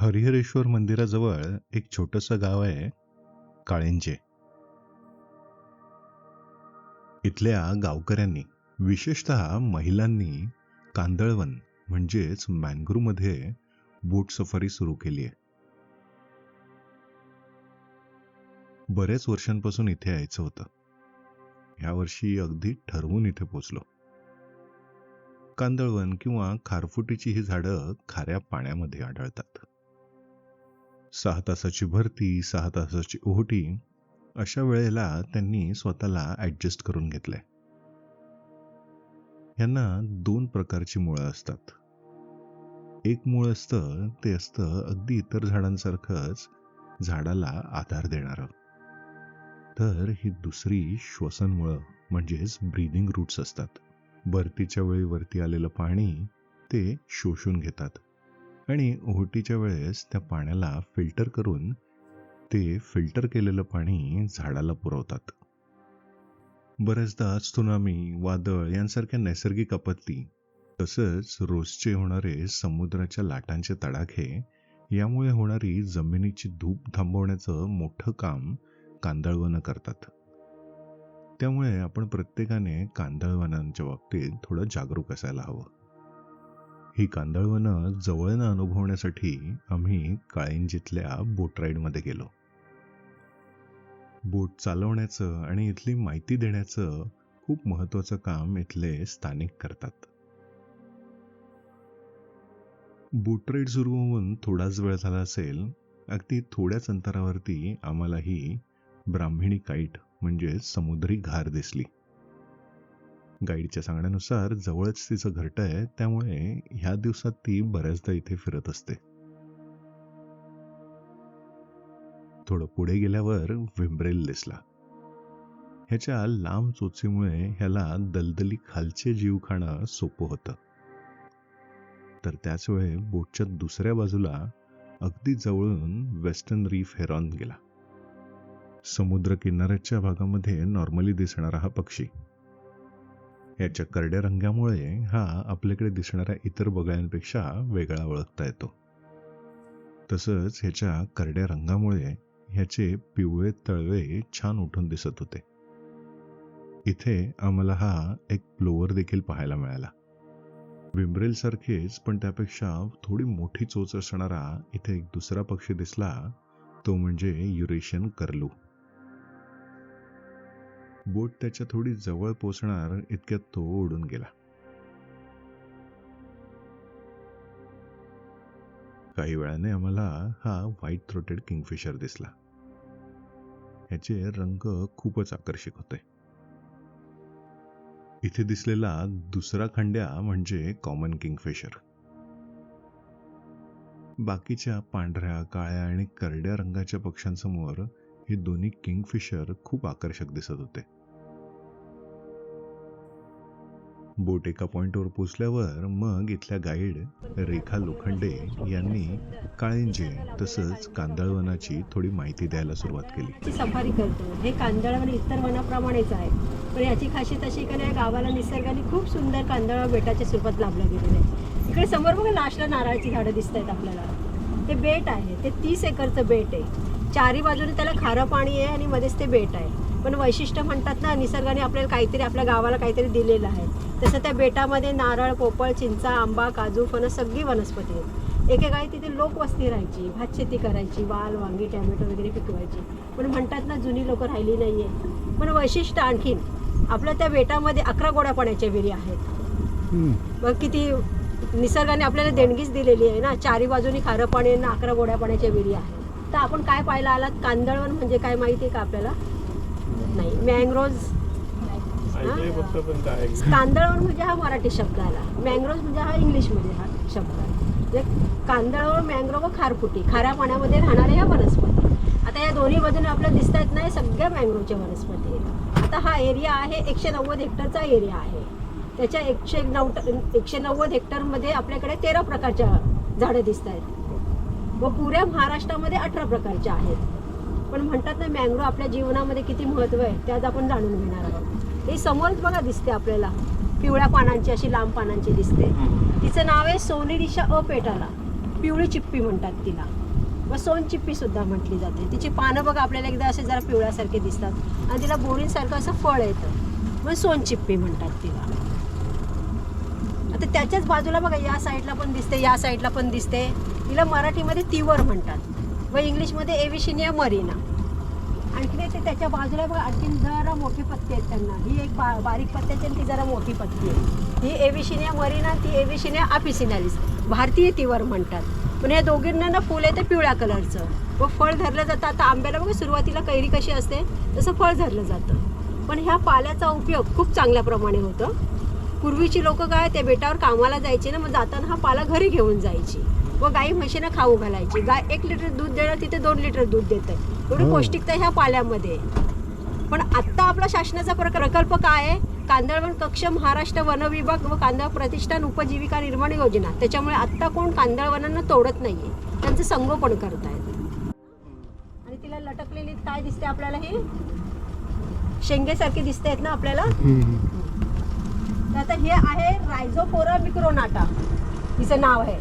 हरिहरेश्वर मंदिराजवळ एक छोटंसं गाव आहे, काळिंजे. इथल्या गावकऱ्यांनी, विशेषतः महिलांनी कांदळवन म्हणजेच मॅंग्रोव्हमध्ये बोट सफारी सुरू केली आहे. बऱ्याच वर्षांपासून इथे यायचं होतं. ह्या वर्षी अगदी ठरवून इथे पोचलो. कांदळवन किंवा खारफुटीची ही झाडं खाऱ्या पाण्यामध्ये आढळतात. 6 तासाची भरती, 6 तासाची ओहोटी, अशा वेळेला त्यांनी स्वतःला ॲडजस्ट करून घेतलंय. ह्यांना 2 प्रकारची मुळं असतात. एक मूळ असतं ते असतं अगदी इतर झाडांसारखंच झाडाला आधार देणारं. तर ही दुसरी श्वसन मुळं म्हणजेच ब्रीदिंग रूट्स असतात. भरतीच्या वेळी वरती आलेलं पाणी ते शोषून घेतात आणि ओहोटीच्या वेळेस त्या पाण्याला फिल्टर करून ते फिल्टर केलेलं पाणी झाडाला पुरवतात. बऱ्याचदा त्सुनामी, वादळ यांसारख्या नैसर्गिक आपत्ती, तसंच रोजचे होणारे समुद्राच्या लाटांचे तडाखे, यामुळे होणारी जमिनीची धूप थांबवण्याचं मोठं काम कांदळवनं करतात. त्यामुळे आपण प्रत्येकाने कांदळवनांच्या बाबतीत थोडं जागरूक असायला हवं. ही कांदळवनं जवळनं अनुभवण्यासाठी आम्ही काळिंजीतल्या बोट राईडमध्ये गेलो. बोट चालवण्याचं आणि इथली माहिती देण्याचं खूप महत्त्वाचं काम इथले स्थानिक करतात. बोट राईड सुरू होऊन थोडाच वेळ झाला असेल, अगदी थोड्याच अंतरावरती आम्हाला ही ब्राह्मिणी काईट म्हणजे समुद्री घार दिसली. गाईडच्या सांगण्यानुसार जवळच तिचं घरटं आहे, त्यामुळे ह्या दिवसात ती बऱ्याचदा इथे फिरत असते. थोडं पुढे गेल्यावर व्हिम्ब्रेल दिसला. ह्याच्या लांब चोचीमुळे ह्याला दलदली खालचे जीव खाणं सोपं होतं. तर त्याच वेळी बोटच्या दुसऱ्या बाजूला अगदी जवळून वेस्टर्न रीफ हेरॉन गेला. समुद्र किनाऱ्याच्या भागामध्ये नॉर्मली दिसणारा हा पक्षी. याच्या करड्या रंगामुळे हा आपल्याकडे दिसणाऱ्या इतर बगळ्यांपेक्षा वेगळा ओळखता येतो. तसंच ह्याच्या करड्या रंगामुळे ह्याचे पिवळे तळवे छान उठून दिसत होते. इथे आम्हाला हा एक प्लोवर देखील पाहायला मिळाला. व्हिम्ब्रेल सारखेच पण त्यापेक्षा थोडी मोठी चोच असणारा इथे एक दुसरा पक्षी दिसला, तो म्हणजे युरेशियन कर्लू. बोट त्याच्या थोडी जवळ पोचणार इतक्यात तो उडून गेला. काही वेळाने आम्हाला हा व्हाईट थ्रोटेड किंगफिशर दिसला. ह्याचे रंग खूपच आकर्षक होते. इथे दिसलेला दुसरा खंड्या म्हणजे कॉमन किंगफिशर. बाकीच्या पांढऱ्या, काळ्या आणि करड्या रंगाच्या पक्ष्यांसमोर हे दोन्ही किंगफिशर खूप आकर्षक दिसत होते. बोट एका पॉइंटवर पोचल्यावर मग इथल्या गाईड रेखा लोखंडे यांनी काळिंजे तसंच कांदळवनाची थोडी माहिती द्यायला सुरुवात केली. सफारी करतो. हे कांदळवन इतर वनाप्रमाणेच आहे, पण याची खासियत अशी की या गावाला निसर्गाने खूप सुंदर कांदळवन बेटाच्या स्वरूपात लाभलं गेलेलं आहे. इकडे समोर बघा लास्टला नारळाची झाडं दिसत आहेत आपल्याला. ते बेट आहे, ते 30 एकरचं बेट आहे. चारी बाजूने त्याला खारं पाणी आहे आणि मध्येच ते बेट आहे. पण वैशिष्ट्य म्हणतात ना, निसर्गाने आपल्याला काहीतरी, आपल्या गावाला काहीतरी दिलेलं आहे. तसं त्या बेटामध्ये नारळ, पोपळ, चिंचा, आंबा, काजू, फणस सगळी वनस्पती आहेत. एकेकाळी तिथे लोकवस्ती राहायची, भातशेती करायची, वाल, वांगी, टॅमॅटो वगैरे पिकवायची. पण म्हणतात ना, जुनी लोकं राहिली नाही आहे. पण वैशिष्ट्य आणखीन, आपल्या त्या बेटामध्ये 11 गोड्या पाण्याच्या विहिरी आहेत. मग किती निसर्गाने आपल्याला देणगीच दिलेली आहे ना. चारी बाजूनी खारं पाणी आणि 11 गोड्या पाण्याच्या विहिरी आहेत. तर आपण काय पाहायला आलात, कांदळवन म्हणजे काय माहिती आहे का आपल्याला? नाही. मँग्रोव्ज, कांदळवन म्हणजे हा मराठी शब्द आला, मँग्रोव्ज म्हणजे हा इंग्लिशमध्ये हा शब्द आहे. म्हणजे कांदळवन, मँग्रोव्ह व खारफुटी, खाऱ्या पाण्यामध्ये राहणाऱ्या ह्या वनस्पती. आता या दोन्ही बाजूने आपल्याला दिसत आहेत ना, सगळ्या मँग्रोव्हच्या वनस्पती आहेत. आता हा एरिया आहे 190 हेक्टरचा एरिया आहे. त्याच्या 190 हेक्टरमध्ये आपल्याकडे 13 प्रकारच्या झाडं दिसत आहेत व पुऱ्या महाराष्ट्रामध्ये 18 प्रकारच्या आहेत. पण म्हणतात ना, मँग्रोव्ह आपल्या जीवनामध्ये किती महत्त्व आहे ते आज आपण जाणून घेणार आहोत. हे समोरच बघा दिसते आपल्याला, पिवळ्या पानांची, अशी लांब पानांची दिसते. तिचं नाव आहे सोनेरीच्या अपेटाला. पिवळी चिप्पी म्हणतात तिला, व सोनचिप्पी सुद्धा म्हटली जाते. तिची पानं बघा आपल्याला एकदा असे जरा पिवळ्यासारखे दिसतात आणि तिला बोरींसारखं असं फळ येतं, मग सोनचिप्पी म्हणतात तिला. आता त्याच्याच बाजूला बघा या साईडला पण दिसते, या साईडला पण दिसते. तिला मराठीमध्ये तिवर म्हणतात व इंग्लिशमध्ये एविशिनिया मरीना. आणखी ते त्याच्या बाजूला बघा आणखीन जरा मोठी पत्ती आहेत त्यांना. ही एक बारीक पत्त्याची आणि ती जरा मोठी पत्ती आहे. ही एविशिनिया मरीना, ती एविशिनिया अपिसिनालिस, भारतीय तिवर म्हणतात. पण या दोघींना ना फुल आहे ते पिवळ्या कलरचं व फळ धरलं जातं. आता आंब्याला बघा सुरुवातीला कैरी कशी असते तसं फळ धरलं जातं. पण ह्या पाल्याचा उपयोग खूप चांगल्या प्रमाणे होतो. पूर्वीची लोक काय ते बेटावर कामाला जायचे ना, मग जाताना हा पाला घरी घेऊन जायची व गाई म्हशींना खाऊ घालायची. गाय 1 लिटर दूध देणार, तिथे 2 लिटर दूध देते. एवढी पौष्टिकता ह्या पाल्यामध्ये. पण आत्ता आपला शासनाचा प्रकल्प काय आहे, कांदळवन कक्ष महाराष्ट्र वन विभाग व कांदळ प्रतिष्ठान उपजीविका निर्माण योजना. त्याच्यामुळे आत्ता कोण कांदळवनांना तोडत नाहीये, त्यांचं संगोपन करतायत. आणि तिला लटकलेली काय दिसते आपल्याला, ही शेंगेसारखी दिसते आहेत ना आपल्याला. आता हे आहे रायझोफोरा मिक्रोनाटा, हिचं नाव आहे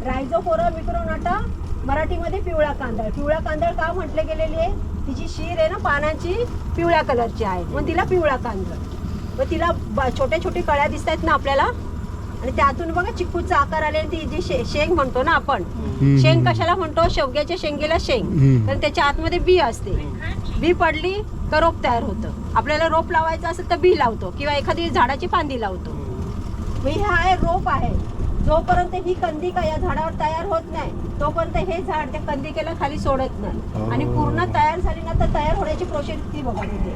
रायझोफोरा मिक्रोनाटा. मराठीमध्ये पिवळा कांदळ. पिवळा कांदळ का म्हटले गेलेली आहे, तिची शीर आहे ना पानांची पिवळ्या कलरची आहे, मग तिला पिवळा कांदळ. मग तिला छोटे छोटे कळ्या दिसत आहेत ना आपल्याला, आणि त्यातून बघा चिक्कूचा आकार आले. ती जी शेंग म्हणतो ना आपण, शेंग कशाला म्हणतो, शेवग्याच्या शेंगेला शेंग, तर त्याच्या आतमध्ये बी असते. बी पडली का रोप तयार होतं. आपल्याला रोप लावायचं असेल तर बी लावतो किंवा एखादी झाडाची फांदी लावतो. मग हे आहे रोप आहे. जोपर्यंत ही कंदिका या झाडावर तयार होत नाही तोपर्यंत हे झाड त्या कंदिकेला खाली सोडत नाही. आणि पूर्ण तयार झाली ना तर तयार होण्याची प्रोसेस ती बघा तिथे.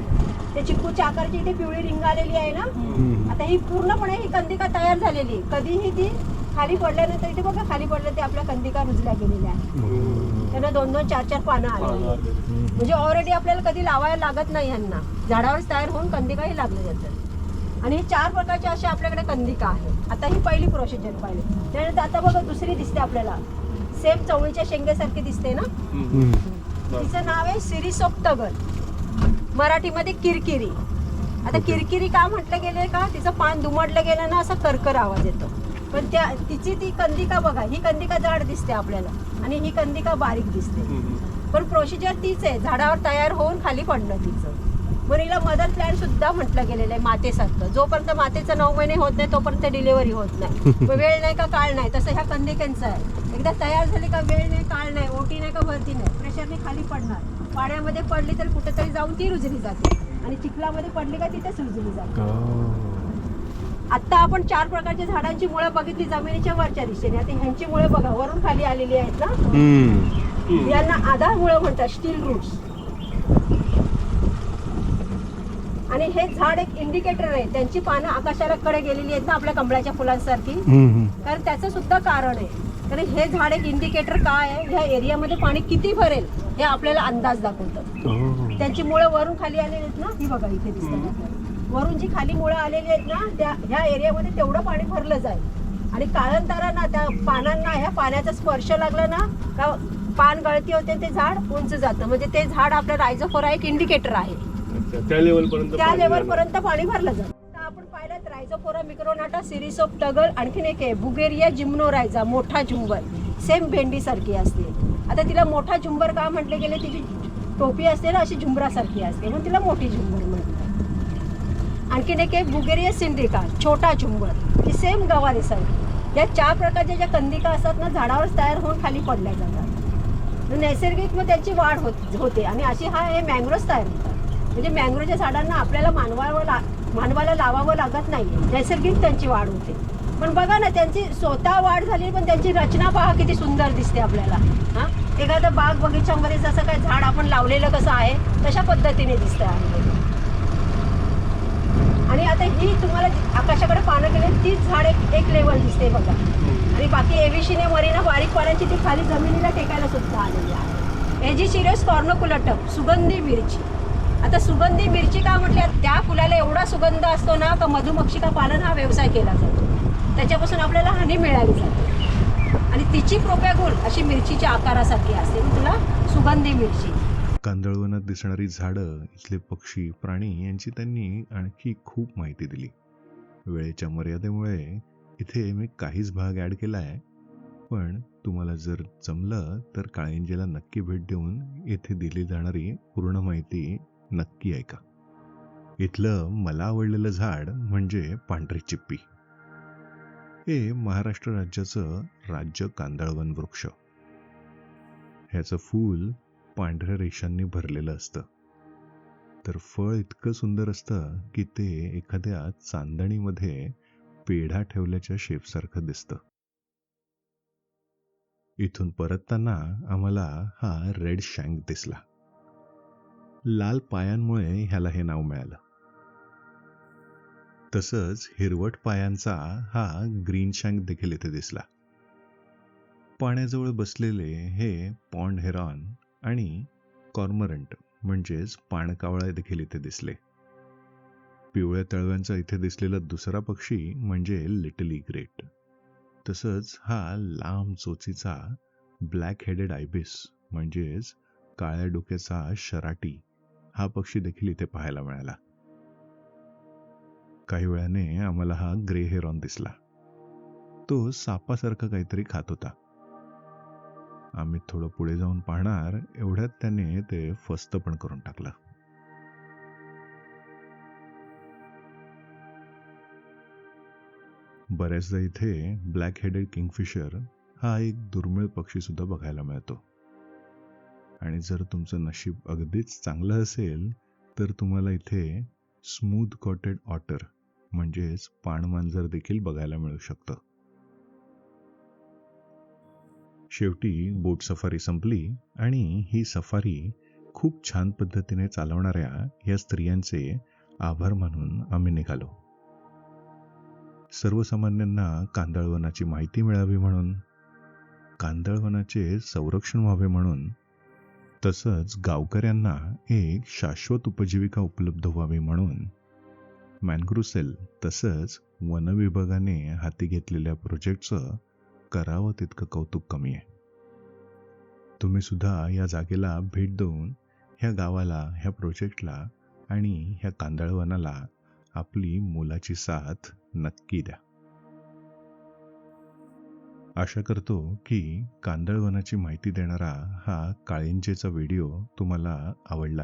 ते चिक्कूच्या आकारची इथे पिवळी रिंग आलेली आहे ना, आता ही पूर्णपणे ही कंदिका तयार झालेली. कधीही ती खाली पडल्यानंतर इथे बघा खाली पडलं ते आपल्या कंदिका रुजल्या गेलेल्या आहेत. त्यांना 2-2, 4-4 पानं आलेली. म्हणजे ऑलरेडी आपल्याला कधी लावायला लागत नाही यांना, झाडावरच तयार होऊन कंदिकाही लागले जातात. आणि 4 प्रकारचे असे आपल्याकडे कंदिका आहेत. आता ही पहिली प्रोसिजर पाहिली. त्यानंतर आता बघा दुसरी दिसते आपल्याला, सेम चवळीच्या शेंगेसारखी दिसते ना. तिचं नाव आहे सिरिसोप्तगर, मराठीमध्ये किरकिरी. आता किरकिरी का म्हटलं गेले का, तिचं पान दुमडलं गेलं ना असं करकर आवाज येतो. पण तिची ती कंदिका बघा, ही कंदिका जाड दिसते आपल्याला आणि ही कंदिका बारीक दिसते. पण प्रोसिजर तीच आहे, झाडावर तयार होऊन खाली पडणं तिचं. मग हिला मदर प्लॅन सुद्धा म्हटलं गेलेलं आहे मातेसारखं. जोपर्यंत मातेचं 9 महिने होत नाही तोपर्यंत डिलिव्हरी होत नाही. वेळ नाही का काळ नाही, तसं ह्या कंदिकांचं आहे. एकदा तयार झाली का वेळ नाही काळ नाही, ओटी नाही का भरती नाही, प्रेशरने खाली पडणार. पाण्यामध्ये पडली तर कुठेतरी जाऊन ती रुजली जाते आणि चिखलामध्ये पडली का तिथेच रुजली जाते. आता आपण 4 प्रकारच्या झाडांची मुळं बघितली जमिनीच्या वरच्या दिशेने. आता ह्यांची मुळं बघा वरून खाली आलेली आहेत ना, यांना आधार मुळं म्हणतात, स्टील रूट्स. आणि हे झाड एक इंडिकेटर आहे. त्यांची पानं आकाशाला कडे गेलेली आहेत ना आपल्या कमळाच्या फुलांसारखी, कारण त्याचं सुद्धा कारण आहे. कारण हे झाड एक इंडिकेटर काय आहे, ह्या एरियामध्ये पाणी किती भरेल हे आपल्याला अंदाज दाखवतं. त्यांची मुळं वरून खाली आलेली आहेत ना, ही बघा इथे दिसतात. वरून जी खाली मुळं आलेली आहेत ना, त्या ह्या एरियामध्ये तेवढं पाणी भरलं जाईल. आणि काळंतारांना त्या पानांना ह्या पाण्याचा स्पर्श लागला ना का पान गळती होते, ते झाड उंच जातं. म्हणजे ते झाड आपलं रायझोफोरा एक इंडिकेटर आहे. त्या लेवलपर्यंत पाणी भरलं जातं. आपण पाहिलं रायझोफोरा मिक्रोनाटा, सिरिसोप्टगर, आणखीन एक आहे बुगेरिया जिम्नोरायझा, मोठा झुंबर. सेम भेंडी सारखी असते. आता तिला मोठा झुंबर का म्हटले गेले, तिची टोपी असते ना अशी झुंबरासारखी असते, म्हणून तिला मोठी झुंबर म्हणतात. आणखीन एक आहे बुगेरिया सिंड्रिका, छोटा झुंबर, ती सेम गवारीसारखी. या 4 प्रकारच्या ज्या कंदिका असतात ना झाडावर तयार होऊन खाली पडल्या जातात. नैसर्गिक मग त्यांची वाढ होते आणि अशी हा हे मँग्रोव्ज तयार होतात. म्हणजे मँग्रोवच्या झाडांना आपल्याला मानवाला लावावं लागत नाही, नैसर्गिक त्यांची वाढ होते. पण बघा ना त्यांची स्वतः वाढ झाली, पण त्यांची रचना पहा किती सुंदर दिसते आपल्याला. हां, एखादं बाग बगीच्यामध्ये जसं काय झाड आपण लावलेलं कसं आहे तशा पद्धतीने दिसतं आहे. आणि आता ही तुम्हाला आकाशाकडे पानं गेले तीच झाड एक लेवल दिसते बघा. आणि बाकी एविशिनिया मरीना बारीक पाण्याची ती खाली जमिनीला टेकायला सुद्धा आलेली आहे. एजिसिरस कॉर्नोकुलटम, सुगंधी मिरची. आता सुगंधी मिरची का म्हटली, त्या फुलाला एवढा सुगंध असतो ना का मधुमक्षिका पालन हा व्यवसाय केला जातो. त्याच्यापासून आपल्याला हनी मिळाली जाते. आणि तिची प्रोपॅगोल अशी मिरचीच्या आकारासारखी असते, तुला सुगंधी मिरची. कांदळवनात दिसणारी झाडं, इथले पक्षी, प्राणी यांची त्यांनी आणखी खूप माहिती दिली. वेळेच्या मर्यादेमुळे इथे मी काहीच भाग ॲड केला आहे, पण तुम्हाला जर जमलं तर काळिंजेला नक्की भेट देऊन येथे दिली जाणारी पूर्ण माहिती नक्की ऐका. इथलं मला आवडलेलं झाड म्हणजे पांढरी चिप्पी. हे महाराष्ट्र राज्याचं राज्य कांदळवन वृक्ष. ह्याचं फूल पांढऱ्या रेषांनी भरलेलं असतं, तर फळ इतकं सुंदर असतं की ते एखाद्या चांदणीमध्ये पेढा ठेवल्याच्या शेपसारखं दिसतं. इथून परतताना आम्हाला हा रेड शँक दिसला. लाल पायांमुळे ह्याला हे नाव मिळालं. तसंच हिरवट पायांचा हा ग्रीन शँक देखील इथे दिसला. पाण्याजवळ बसलेले हे पॉन्ड हेरॉन आणि कॉर्मरंट म्हणजेच पाणकावळा देखील इथे दिसले. पिवळ्या तळव्यांचा इथे दिसलेला दुसरा पक्षी म्हणजे लिटल इग्रेट. तसंच हा लांब चोचीचा ब्लॅक हेडेड आयबिस म्हणजेच काळ्या डोक्याचा शराटी हा पक्षी देखील इथे पाहायला मिळाला. काही वेळाने आम्हाला हा ग्रे हेरॉन दिसला. तो सापासारखं काहीतरी खात होता. आम्ही थोडं पुढे जाऊन पाहणार एवढ्यात त्याने ते फस्त पण करून टाकलं. बऱ्याचदा इथे ब्लॅक हेडेड किंगफिशर हा एक दुर्मिळ पक्षी सुद्धा बघायला मिळतो. आणि जर तुमचं नशीब अगदीच चांगलं असेल तर तुम्हाला इथे स्मूथ कॉटेड ऑटर म्हणजेच पाणमांजर देखील बघायला मिळू शकतं. शेवटी बोट सफारी संपली आणि ही सफारी खूप छान पद्धतीने चालवणाऱ्या या स्त्रियांचे आभार मानून आम्ही निघालो. सर्वसामान्यांना कांदळवनाची माहिती मिळावी म्हणून, कांदळवनाचे संरक्षण व्हावे म्हणून, तसंच गावकऱ्यांना एक शाश्वत उपजीविका उपलब्ध व्हावी म्हणून मॅनग्रोव्ह सेल तसंच वन विभागाने हाती घेतलेल्या प्रोजेक्टचं करावं तितकं कौतुक कमी आहे. तुम्ही सुद्धा या जागेला भेट देऊन ह्या गावाला, ह्या प्रोजेक्टला आणि ह्या कांदळवनाला आपली मोलाची साथ नक्की द्या. आशा करतो की कांदळवनाची माहिती देणारा हा काळिंजेचा व्हिडिओ तुम्हाला आवडला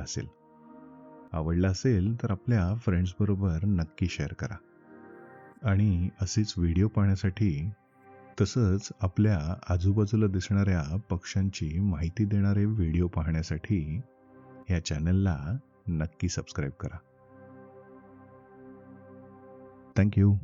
असेल तर आपल्या फ्रेंड्सबरोबर नक्की शेअर करा. आणि असेच व्हिडिओ पाहण्यासाठी तसंच आपल्या आजूबाजूला दिसणाऱ्या पक्ष्यांची माहिती देणारे व्हिडिओ पाहण्यासाठी या चॅनलला नक्की सबस्क्राईब करा. थँक्यू.